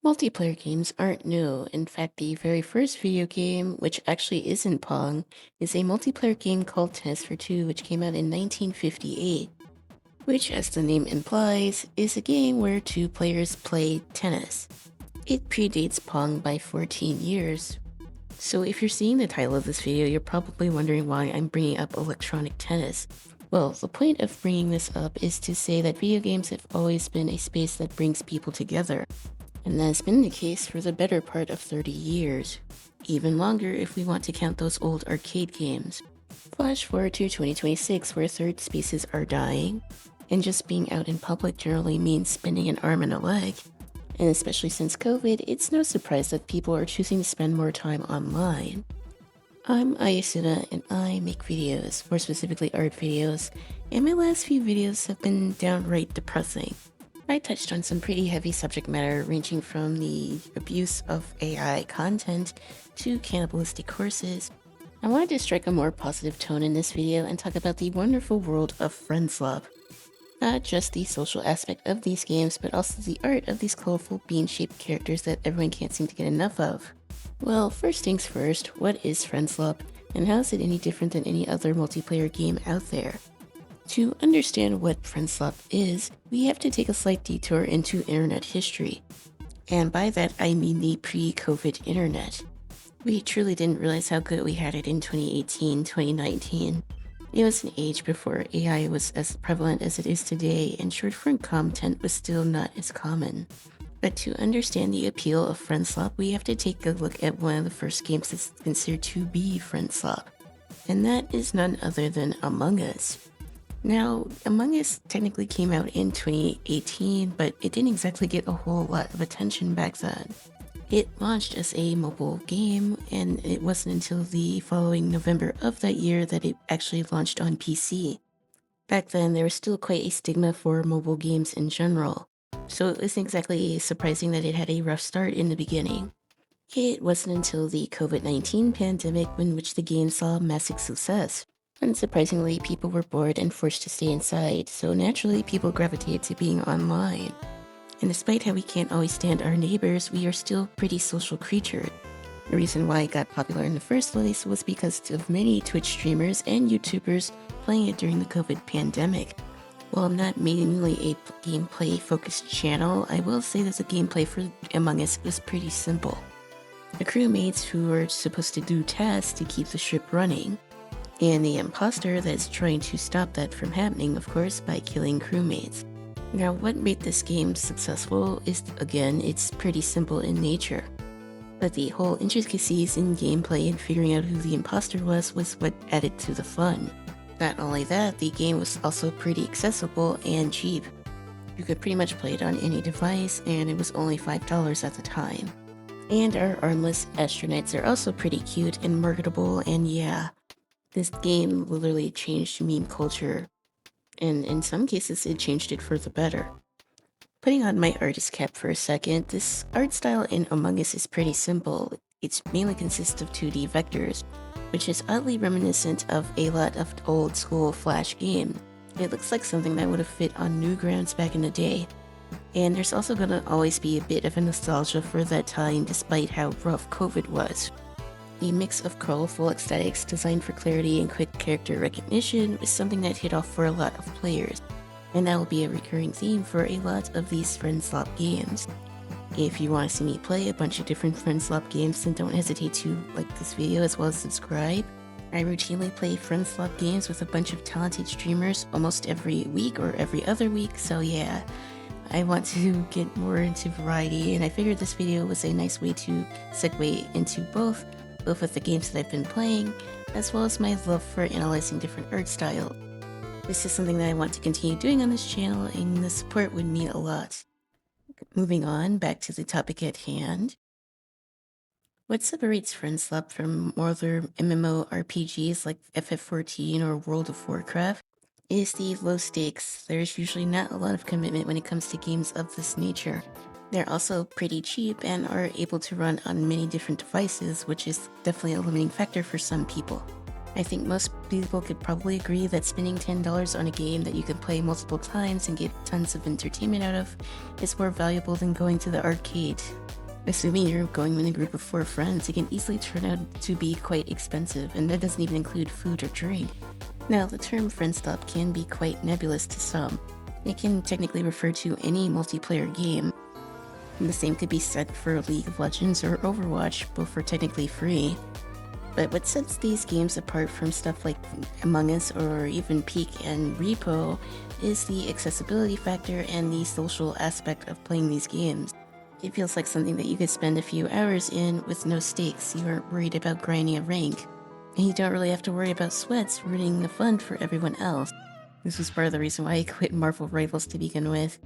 Multiplayer games aren't new. In fact, the very first video game, which actually isn't Pong, is a multiplayer game called Tennis for Two, which came out in 1958, which, as the name implies, is a game where two players play tennis. It predates Pong by 14 years. So if you're seeing the title of this video, you're probably wondering why I'm bringing up electronic tennis. Well, the point of bringing this up is to say that video games have always been a space that brings people together. And that's been the case for the better part of 30 years. Even longer if we want to count those old arcade games. Flash forward to 2026 where third spaces are dying, and just being out in public generally means spending an arm and a leg. And especially since COVID, it's no surprise that people are choosing to spend more time online. I'm Ayasuna and I make videos, more specifically art videos, and my last few videos have been downright depressing. I touched on some pretty heavy subject matter ranging from the abuse of AI content to cannibalistic courses. I wanted to strike a more positive tone in this video and talk about the wonderful world of Friendslop. Not just the social aspect of these games, but also the art of these colorful bean-shaped characters that everyone can't seem to get enough of. Well, first things first, what is Friendslop, and how is it any different than any other multiplayer game out there? To understand what Friendslop is, we have to take a slight detour into internet history. And by that, I mean the pre-COVID internet. We truly didn't realize how good we had it in 2018, 2019. It was an age before AI was as prevalent as it is today, and short-form content was still not as common. But to understand the appeal of Friendslop, we have to take a look at one of the first games that's considered to be Friendslop. And that is none other than Among Us. Now, Among Us technically came out in 2018, but it didn't exactly get a whole lot of attention back then. It launched as a mobile game, and it wasn't until the following November of that year that it actually launched on PC. Back then, there was still quite a stigma for mobile games in general, so it wasn't exactly surprising that it had a rough start in the beginning. It wasn't until the COVID-19 pandemic in which the game saw massive success. Unsurprisingly, people were bored and forced to stay inside, so naturally people gravitated to being online. And despite how we can't always stand our neighbors, we are still pretty social creatures. The reason why it got popular in the first place was because of many Twitch streamers and YouTubers playing it during the COVID pandemic. While I'm not mainly a gameplay-focused channel, I will say that the gameplay for Among Us was pretty simple. The crewmates who were supposed to do tasks to keep the ship running, and the imposter that's trying to stop that from happening, of course, by killing crewmates. Now, what made this game successful is, again, it's pretty simple in nature. But the whole intricacies in gameplay and figuring out who the imposter was what added to the fun. Not only that, the game was also pretty accessible and cheap. You could pretty much play it on any device, and it was only $5 at the time. And our armless astronauts are also pretty cute and marketable, and yeah, this game literally changed meme culture, and in some cases it changed it for the better. Putting on my artist cap for a second, this art style in Among Us is pretty simple. It mainly consists of 2D vectors, which is oddly reminiscent of a lot of old school Flash games. It looks like something that would have fit on Newgrounds back in the day. And there's also gonna always be a bit of a nostalgia for that time despite how rough COVID was. The mix of colorful aesthetics designed for clarity and quick character recognition is something that hit off for a lot of players, and that will be a recurring theme for a lot of these Friendslop games. If you want to see me play a bunch of different Friendslop games, then don't hesitate to like this video as well as subscribe. I routinely play Friendslop games with a bunch of talented streamers almost every week or every other week, so yeah, I want to get more into variety, and I figured this video was a nice way to segue into both of the games that I've been playing, as well as my love for analyzing different art styles. This is something that I want to continue doing on this channel, and the support would mean a lot. Moving on, back to the topic at hand. What separates Friendslop from more other MMORPGs like FF14 or World of Warcraft is the low stakes. There's usually not a lot of commitment when it comes to games of this nature. They're also pretty cheap and are able to run on many different devices, which is definitely a limiting factor for some people. I think most people could probably agree that spending $10 on a game that you can play multiple times and get tons of entertainment out of is more valuable than going to the arcade. Assuming you're going in a group of 4 friends, it can easily turn out to be quite expensive, and that doesn't even include food or drink. Now, the term Friendslop can be quite nebulous to some. It can technically refer to any multiplayer game. And the same could be said for League of Legends or Overwatch, both are technically free. But what sets these games apart from stuff like Among Us or even Peak and Repo is the accessibility factor and the social aspect of playing these games. It feels like something that you could spend a few hours in with no stakes. You aren't worried about grinding a rank. And you don't really have to worry about sweats ruining the fun for everyone else. This was part of the reason why I quit Marvel Rivals to begin with.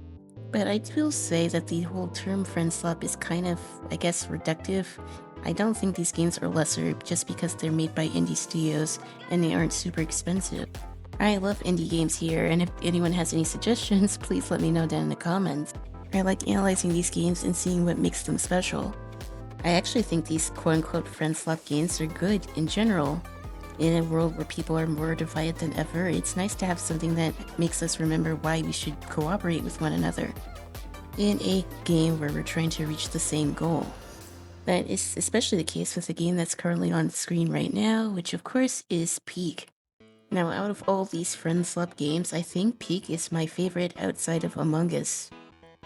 But I will say that the whole term Friendslop is kind of, I guess, reductive. I don't think these games are lesser just because they're made by indie studios and they aren't super expensive. I love indie games here, and if anyone has any suggestions, please let me know down in the comments. I like analyzing these games and seeing what makes them special. I actually think these quote-unquote Friendslop games are good in general. In a world where people are more divided than ever, it's nice to have something that makes us remember why we should cooperate with one another in a game where we're trying to reach the same goal. That is especially the case with the game that's currently on the screen right now, which of course is Peak. Now, out of all these Friendslop games, I think Peak is my favorite outside of Among Us.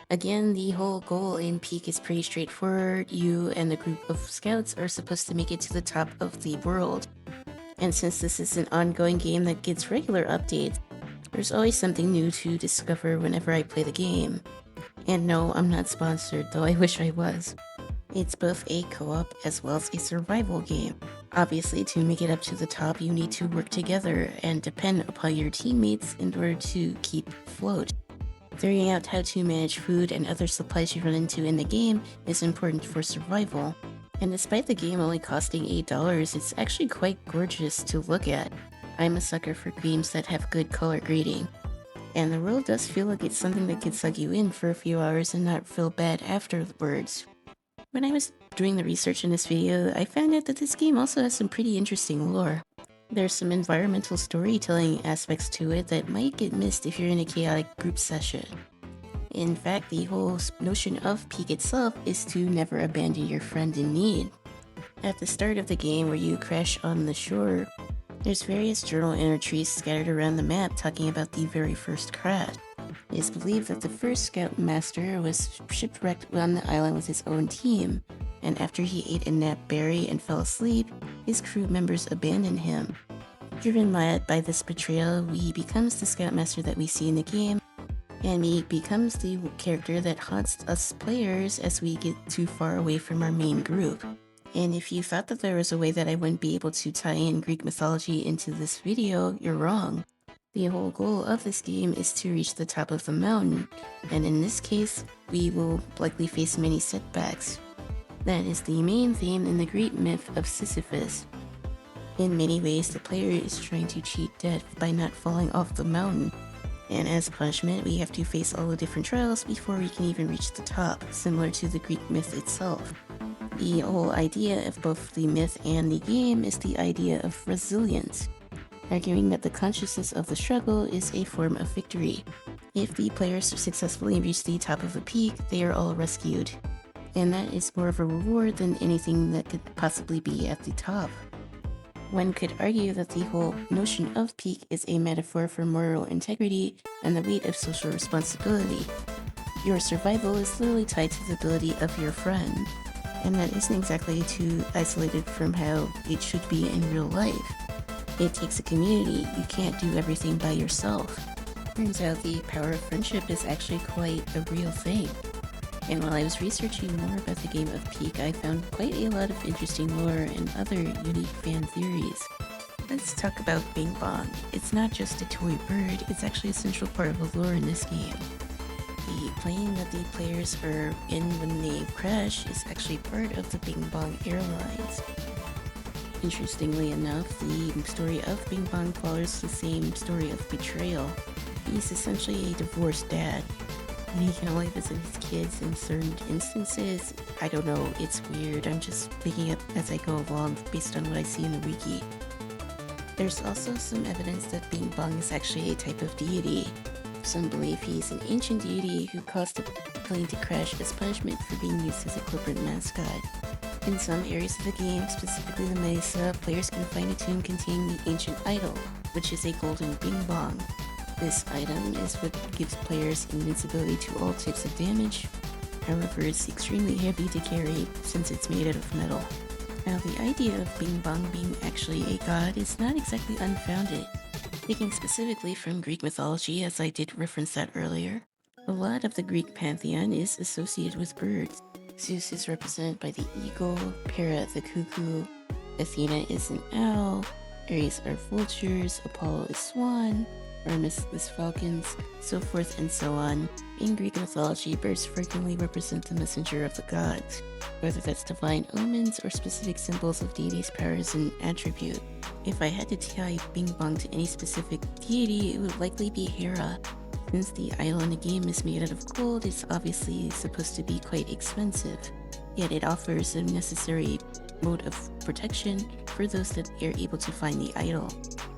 Again, the whole goal in Peak is pretty straightforward. You and a group of scouts are supposed to make it to the top of the world. And since this is an ongoing game that gets regular updates, there's always something new to discover whenever I play the game. And no, I'm not sponsored, though I wish I was. It's both a co-op as well as a survival game. Obviously, to make it up to the top, you need to work together and depend upon your teammates in order to keep afloat. Figuring out how to manage food and other supplies you run into in the game is important for survival. And despite the game only costing $8, it's actually quite gorgeous to look at. I'm a sucker for games that have good color grading. And the world does feel like it's something that could suck you in for a few hours and not feel bad afterwards. When I was doing the research in this video, I found out that this game also has some pretty interesting lore. There's some environmental storytelling aspects to it that might get missed if you're in a chaotic group session. In fact, the whole notion of Peak itself is to never abandon your friend in need. At the start of the game where you crash on the shore, there's various journal entries scattered around the map talking about the very first crash. It is believed that the first scoutmaster was shipwrecked on the island with his own team, and after he ate a nap berry and fell asleep, his crew members abandoned him. Driven mad by this betrayal, he becomes the scoutmaster that we see in the game, and he becomes the character that haunts us players as we get too far away from our main group. And if you thought that there was a way that I wouldn't be able to tie in Greek mythology into this video, you're wrong. The whole goal of this game is to reach the top of the mountain, and in this case, we will likely face many setbacks. That is the main theme in the Greek myth of Sisyphus. In many ways, the player is trying to cheat death by not falling off the mountain, and as punishment, we have to face all the different trials before we can even reach the top, similar to the Greek myth itself. The whole idea of both the myth and the game is the idea of resilience, arguing that the consciousness of the struggle is a form of victory. If the players successfully reach the top of the peak, they are all rescued, and that is more of a reward than anything that could possibly be at the top. One could argue that the whole notion of peak is a metaphor for moral integrity and the weight of social responsibility. Your survival is literally tied to the ability of your friend, and that isn't exactly too isolated from how it should be in real life. It takes a community. You can't do everything by yourself. Turns out the power of friendship is actually quite a real thing. And while I was researching more about the game of Peak, I found quite a lot of interesting lore and other unique fan theories. Let's talk about Bing Bong. It's not just a toy bird, it's actually a central part of the lore in this game. The plane that the players are in when they crash is actually part of the Bing Bong Airlines. Interestingly enough, the story of Bing Bong follows the same story of betrayal. He's essentially a divorced dad, and he can only visit his kids in certain instances. I don't know, it's weird. I'm just picking up as I go along based on what I see in the wiki. There's also some evidence that Bing Bong is actually a type of deity. Some believe he's an ancient deity who caused the plane to crash as punishment for being used as a corporate mascot. In some areas of the game, specifically the Mesa, players can find a tomb containing the ancient idol, which is a golden bing bong. This item is what gives players invincibility to all types of damage. However, it's extremely heavy to carry since it's made out of metal. Now, the idea of Bing Bong being actually a god is not exactly unfounded. Speaking specifically from Greek mythology, as I did reference that earlier, a lot of the Greek pantheon is associated with birds. Zeus is represented by the eagle, Hera the cuckoo, Athena is an owl, Ares are vultures, Apollo is swan, Hermes is falcons, so forth and so on. In Greek mythology, birds frequently represent the messenger of the gods, whether that's divine omens or specific symbols of deities' powers and attribute. If I had to tie Bing Bong to any specific deity, it would likely be Hera. Since the idol in the game is made out of gold, it's obviously supposed to be quite expensive, yet it offers a necessary mode of protection for those that are able to find the idol.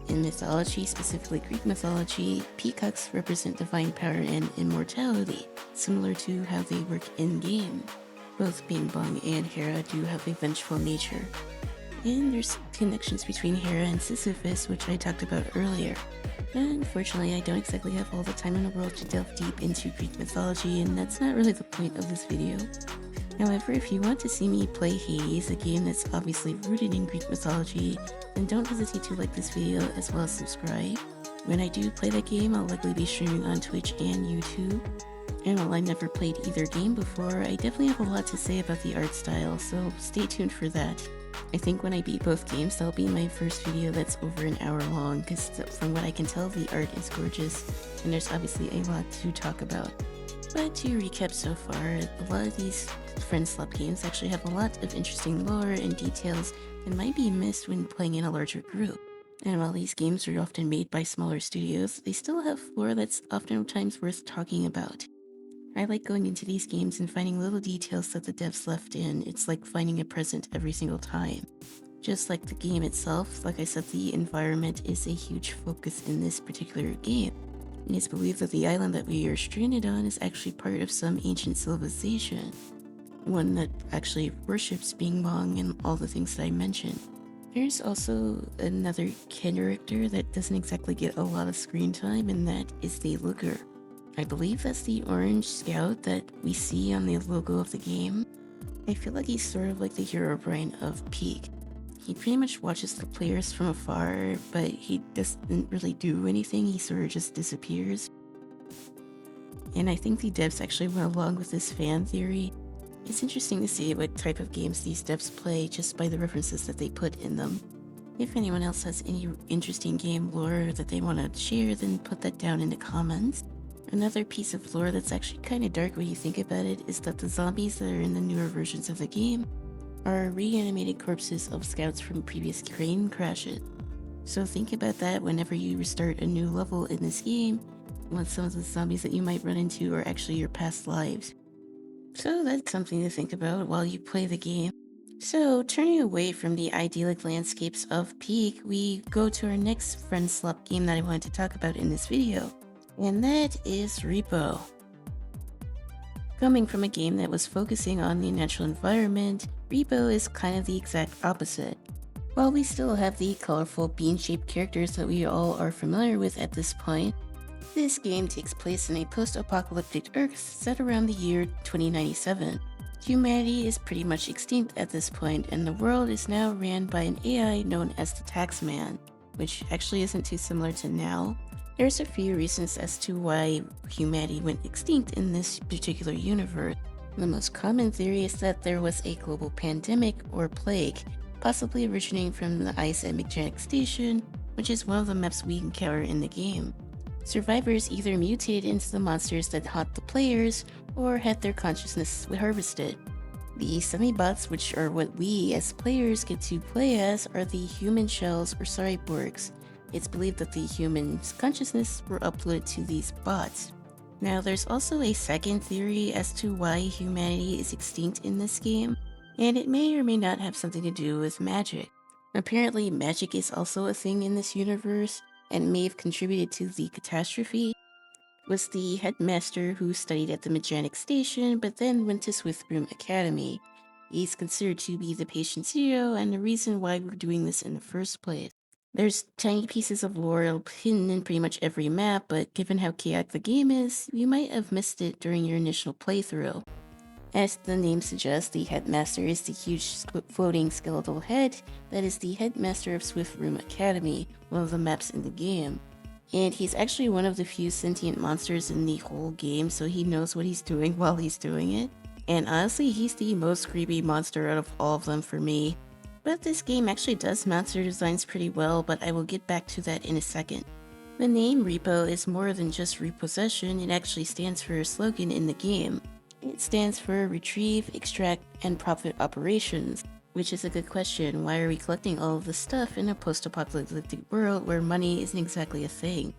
In mythology, specifically Greek mythology, peacocks represent divine power and immortality, similar to how they work in-game. Both Bing Bong and Hera do have a vengeful nature. And there's connections between Hera and Sisyphus, which I talked about earlier. Unfortunately, I don't exactly have all the time in the world to delve deep into Greek mythology, and that's not really the point of this video. However, if you want to see me play Hades, a game that's obviously rooted in Greek mythology, then don't hesitate to like this video as well as subscribe. When I do play that game, I'll likely be streaming on Twitch and YouTube. And while I've never played either game before, I definitely have a lot to say about the art style, so stay tuned for that. I think when I beat both games, that'll be my first video that's over an hour long, because from what I can tell, the art is gorgeous, and there's obviously a lot to talk about. But to recap so far, a lot of these Friendslop games actually have a lot of interesting lore and details that might be missed when playing in a larger group. And while these games are often made by smaller studios, they still have lore that's oftentimes worth talking about. I like going into these games and finding little details that the devs left in. It's like finding a present every single time. Just like the game itself, like I said, the environment is a huge focus in this particular game. And it's believed that the island that we are stranded on is actually part of some ancient civilization. One that actually worships Bing Bong and all the things that I mentioned. There's also another character that doesn't exactly get a lot of screen time, and that is the Looker. I believe that's the orange scout that we see on the logo of the game. I feel like he's sort of like the Herobrine of Peak. He pretty much watches the players from afar, but he doesn't really do anything, he sort of just disappears. And I think the devs actually went along with this fan theory. It's interesting to see what type of games these devs play just by the references that they put in them. If anyone else has any interesting game lore that they want to share, then put that down in the comments. Another piece of lore that's actually kind of dark when you think about it is that the zombies that are in the newer versions of the game are reanimated corpses of scouts from previous crane crashes. So think about that whenever you restart a new level in this game, when some of the zombies that you might run into are actually your past lives. So that's something to think about while you play the game. So turning away from the idyllic landscapes of Peak, we go to our next Friendslop game that I wanted to talk about in this video. And that is Repo. Coming from a game that was focusing on the natural environment, Repo is kind of the exact opposite. While we still have the colorful bean-shaped characters that we all are familiar with at this point, this game takes place in a post-apocalyptic Earth set around the year 2097. Humanity is pretty much extinct at this point, and the world is now ran by an AI known as the Taxman, which actually isn't too similar to now. There's a few reasons as to why humanity went extinct in this particular universe. The most common theory is that there was a global pandemic or plague, possibly originating from the ice at Magnetic Station, which is one of the maps we encounter in the game. Survivors either mutated into the monsters that haunt the players, or had their consciousness harvested. The semi-bots, which are what we as players get to play as, are the human shells or cyborgs. It's believed that the human's consciousness were uploaded to these bots. Now, there's also a second theory as to why humanity is extinct in this game, and it may or may not have something to do with magic. Apparently, magic is also a thing in this universe, and may have contributed to the catastrophe. was the headmaster who studied at the Mechanic Station but then went to Swiftbroom Academy. He's considered to be the patient's hero and the reason why we're doing this in the first place. There's tiny pieces of lore hidden in pretty much every map, but given how chaotic the game is, you might have missed it during your initial playthrough. As the name suggests, the headmaster is the huge floating skeletal head that is the headmaster of Swiftbroom Academy, one of the maps in the game. And he's actually one of the few sentient monsters in the whole game, so he knows what he's doing while he's doing it. And honestly, he's the most creepy monster out of all of them for me. But this game actually does monster designs pretty well, but I will get back to that in a second. The name repo is more than just repossession, it actually stands for a slogan in the game. It stands for Retrieve, Extract, and Profit Operations. Which is a good question. Why are we collecting all of this stuff in a post-apocalyptic world where money isn't exactly a thing?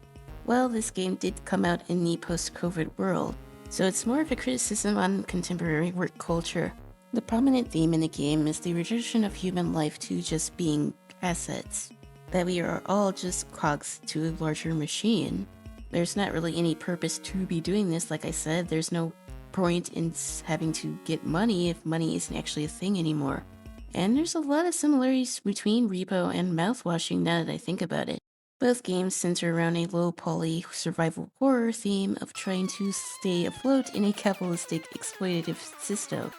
Well, this game did come out in the post-COVID world, so it's more of a criticism on contemporary work culture. The prominent theme in the game is the reduction of human life to just being assets. That we are all just cogs to a larger machine. There's not really any purpose to be doing this, like I said. There's no point in having to get money if money isn't actually a thing anymore. And there's a lot of similarities between repo and mouthwashing now that I think about it. Both games center around a low-poly survival horror theme of trying to stay afloat in a capitalistic exploitative system.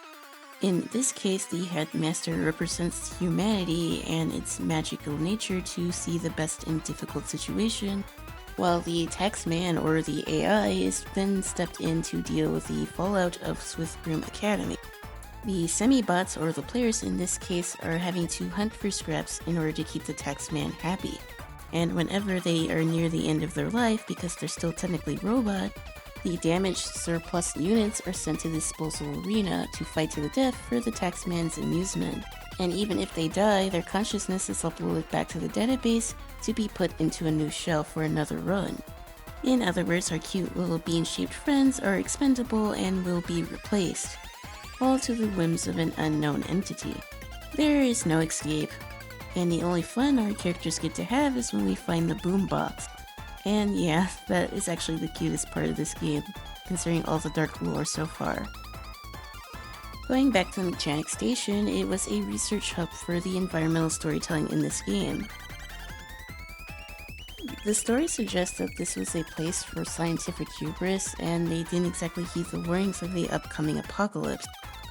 In this case, the headmaster represents humanity and its magical nature to see the best in difficult situation, while the taxman or the AI is then stepped in to deal with the fallout of Swiftbroom Academy. The semi-bots, or the players in this case, are having to hunt for scraps in order to keep the taxman happy. And whenever they are near the end of their life, because they're still technically robot, the damaged surplus units are sent to the disposal arena to fight to the death for the taxman's amusement. And even if they die, their consciousness is uploaded back to the database to be put into a new shell for another run. In other words, our cute little bean-shaped friends are expendable and will be replaced, all to the whims of an unknown entity. There is no escape, and the only fun our characters get to have is when we find the boombox. And yeah, that is actually the cutest part of this game, considering all the dark lore so far. Going back to the Mechanic Station, it was a research hub for the environmental storytelling in this game. The story suggests that this was a place for scientific hubris, and they didn't exactly heed the warnings of the upcoming apocalypse.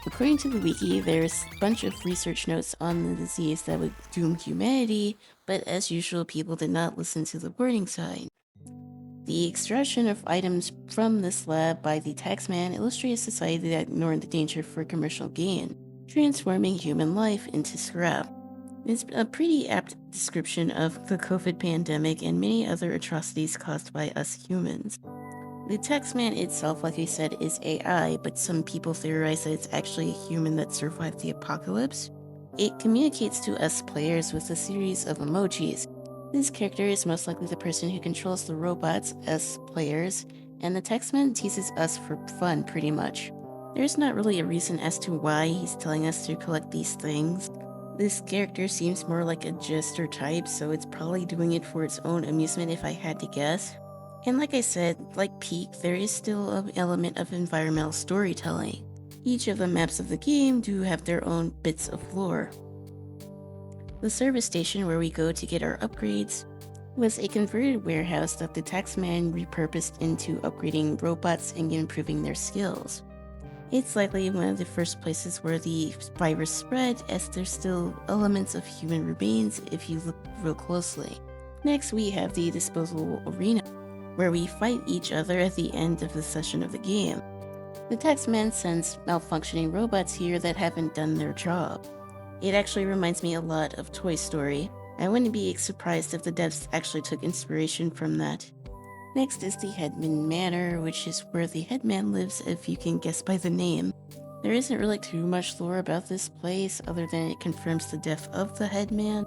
According to the wiki, there's a bunch of research notes on the disease that would doom humanity, but as usual, people did not listen to the warning sign. The extraction of items from this lab by the taxman illustrates a society that ignored the danger for commercial gain, transforming human life into scrap. It's a pretty apt description of the COVID pandemic and many other atrocities caused by us humans. The taxman itself, like I said, is AI, but some people theorize that it's actually a human that survived the apocalypse. It communicates to us players with a series of emojis. This character is most likely the person who controls the robots, us players, and the taxman teases us for fun pretty much. There's not really a reason as to why he's telling us to collect these things. This character seems more like a jester type, so it's probably doing it for its own amusement if I had to guess. And like I said, like Peak, there is still an element of environmental storytelling. Each of the maps of the game do have their own bits of lore. The service station where we go to get our upgrades was a converted warehouse that the taxman repurposed into upgrading robots and improving their skills. It's likely one of the first places where the virus spread, as there's still elements of human remains if you look real closely. Next, we have the disposal arena, where we fight each other at the end of the session of the game. The taxman sends malfunctioning robots here that haven't done their job. It actually reminds me a lot of Toy Story. I wouldn't be surprised if the devs actually took inspiration from that. Next is the Headman Manor, which is where the headman lives if you can guess by the name. There isn't really too much lore about this place other than it confirms the death of the headman.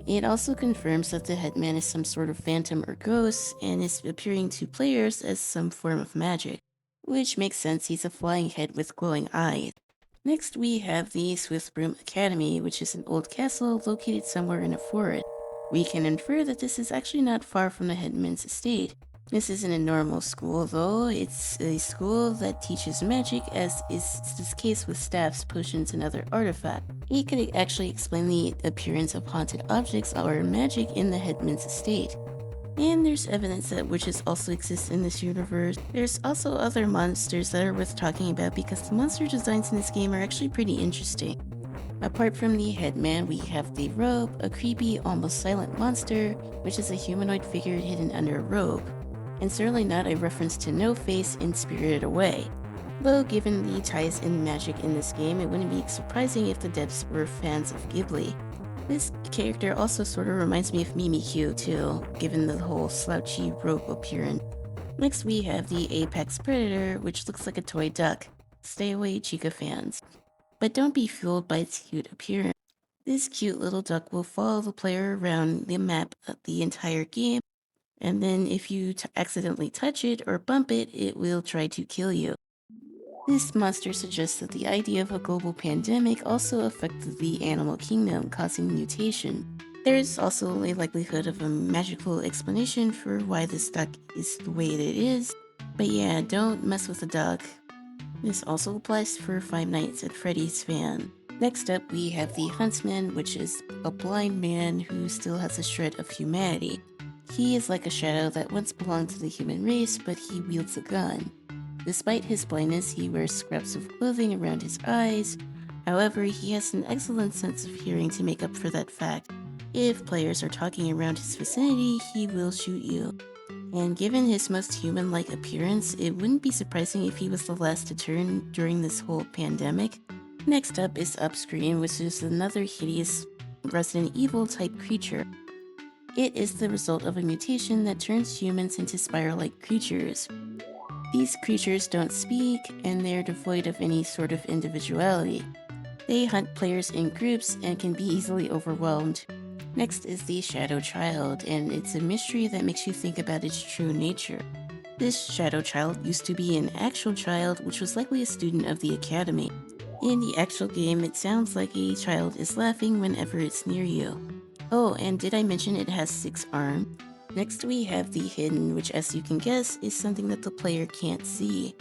It also confirms that the headman is some sort of phantom or ghost and is appearing to players as some form of magic, which makes sense, he's a flying head with glowing eyes. Next we have the Swiftbroom Academy, which is an old castle located somewhere in a forest. We can infer that this is actually not far from the headman's estate. This isn't a normal school though, it's a school that teaches magic, as is this case with staffs, potions, and other artifacts. He could actually explain the appearance of haunted objects or magic in the headman's estate. And there's evidence that witches also exist in this universe. There's also other monsters that are worth talking about because the monster designs in this game are actually pretty interesting. Apart from the headman, we have the robe, a creepy, almost silent monster, which is a humanoid figure hidden under a robe, and certainly not a reference to No Face in Spirited Away. Though given the ties in magic in this game, it wouldn't be surprising if the devs were fans of Ghibli. This character also sort of reminds me of Mimikyu too, given the whole slouchy robe appearance. Next we have the apex predator, which looks like a toy duck. Stay away, Chica fans. But don't be fooled by its cute appearance. This cute little duck will follow the player around the map the entire game, and then if you accidentally touch it or bump it, it will try to kill you. This monster suggests that the idea of a global pandemic also affected the animal kingdom, causing mutation. There is also a likelihood of a magical explanation for why this duck is the way that it is, but yeah, don't mess with the duck. This also applies for Five Nights at Freddy's fan. Next up, we have the Huntsman, which is a blind man who still has a shred of humanity. He is like a shadow that once belonged to the human race, but he wields a gun. Despite his blindness, he wears scraps of clothing around his eyes. However, he has an excellent sense of hearing to make up for that fact. If players are talking around his vicinity, he will shoot you. And given his most human-like appearance, it wouldn't be surprising if he was the last to turn during this whole pandemic. Next up is Upscreen, which is another hideous Resident Evil type creature. It is the result of a mutation that turns humans into spiral-like creatures. These creatures don't speak, and they're devoid of any sort of individuality. They hunt players in groups and can be easily overwhelmed. Next is the Shadow Child, and it's a mystery that makes you think about its true nature. This Shadow Child used to be an actual child, which was likely a student of the Academy. In the actual game, it sounds like a child is laughing whenever it's near you. Oh, and did I mention it has 6 arms? Next we have the Hidden, which as you can guess, is something that the player can't see.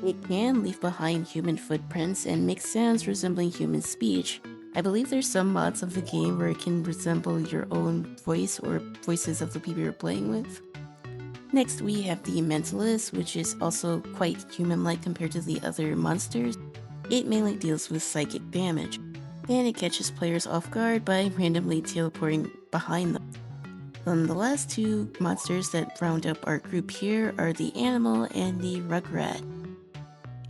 It can leave behind human footprints and make sounds resembling human speech. I believe there's some mods of the game where it can resemble your own voice or voices of the people you're playing with. Next we have the Mentalist, which is also quite human-like compared to the other monsters. It mainly deals with psychic damage, and it catches players off guard by randomly teleporting behind them. Then the last 2 monsters that round up our group here are the Animal and the Rugrat,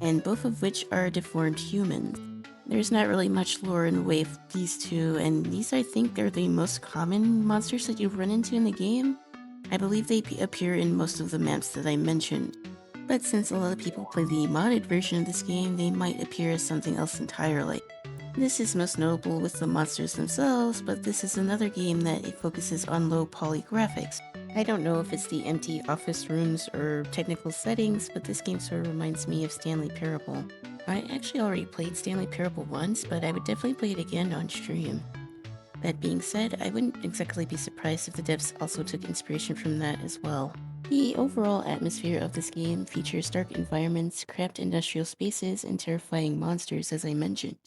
and both of which are deformed humans. There's not really much lore in the way of these 2, and these I think are the most common monsters that you run into in the game. I believe they appear in most of the maps that I mentioned, but since a lot of people play the modded version of this game, they might appear as something else entirely. This is most notable with the monsters themselves, but this is another game that it focuses on low poly graphics. I don't know if it's the empty office rooms or technical settings, but this game sort of reminds me of Stanley Parable. I actually already played Stanley Parable once, but I would definitely play it again on stream. That being said, I wouldn't exactly be surprised if the devs also took inspiration from that as well. The overall atmosphere of this game features dark environments, cramped industrial spaces, and terrifying monsters, as I mentioned.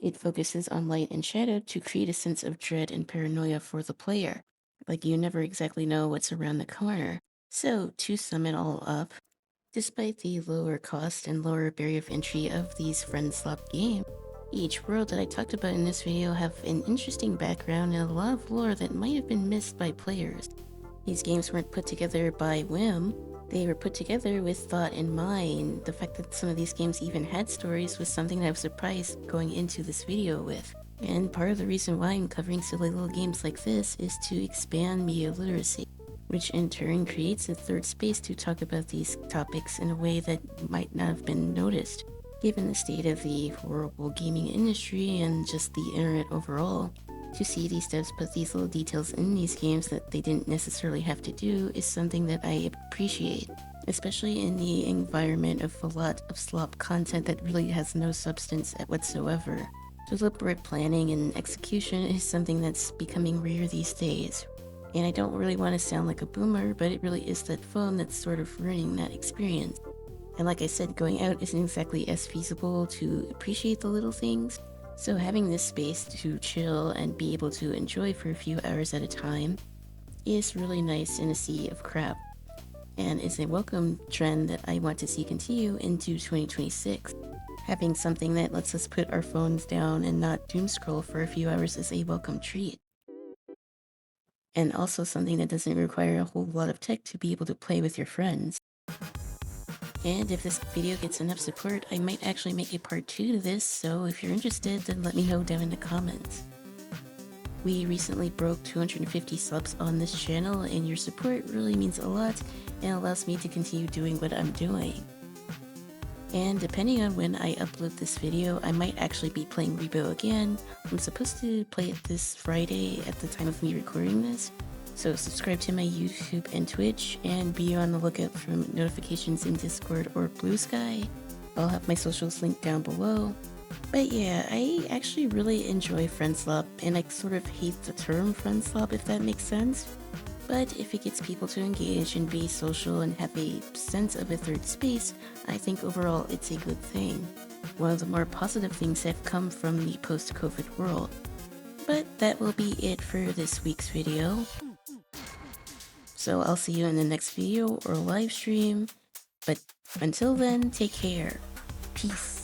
It focuses on light and shadow to create a sense of dread and paranoia for the player, like you never exactly know what's around the corner. So, to sum it all up, despite the lower cost and lower barrier of entry of these Friendslop games, each world that I talked about in this video have an interesting background and a lot of lore that might have been missed by players. These games weren't put together by whim, they were put together with thought in mind. The fact that some of these games even had stories was something that I was surprised going into this video with. And part of the reason why I'm covering silly little games like this is to expand media literacy, which in turn creates a third space to talk about these topics in a way that might not have been noticed. Given the state of the horrible gaming industry and just the internet overall, to see these devs put these little details in these games that they didn't necessarily have to do is something that I appreciate, especially in the environment of a lot of slop content that really has no substance whatsoever. Deliberate planning and execution is something that's becoming rare these days. And I don't really want to sound like a boomer, but it really is that phone that's sort of ruining that experience. And like I said, going out isn't exactly as feasible to appreciate the little things. So having this space to chill and be able to enjoy for a few hours at a time is really nice in a sea of crap. And it's a welcome trend that I want to see continue into 2026. Having something that lets us put our phones down and not doom scroll for a few hours is a welcome treat. And also something that doesn't require a whole lot of tech to be able to play with your friends. And if this video gets enough support, I might actually make a part 2 to this, so if you're interested, then let me know down in the comments. We recently broke 250 subs on this channel, and your support really means a lot and allows me to continue doing what I'm doing. And depending on when I upload this video, I might actually be playing repo again. I'm supposed to play it this Friday at the time of me recording this, so subscribe to my YouTube and Twitch, and be on the lookout for notifications in Discord or Blue Sky. I'll have my socials linked down below. But yeah, I actually really enjoy Friendslop, and I sort of hate the term Friendslop, if that makes sense. But if it gets people to engage and be social and have a sense of a third space, I think overall it's a good thing. One of the more positive things that have come from the post-COVID world. But that will be it for this week's video. So I'll see you in the next video or live stream. But until then, take care. Peace.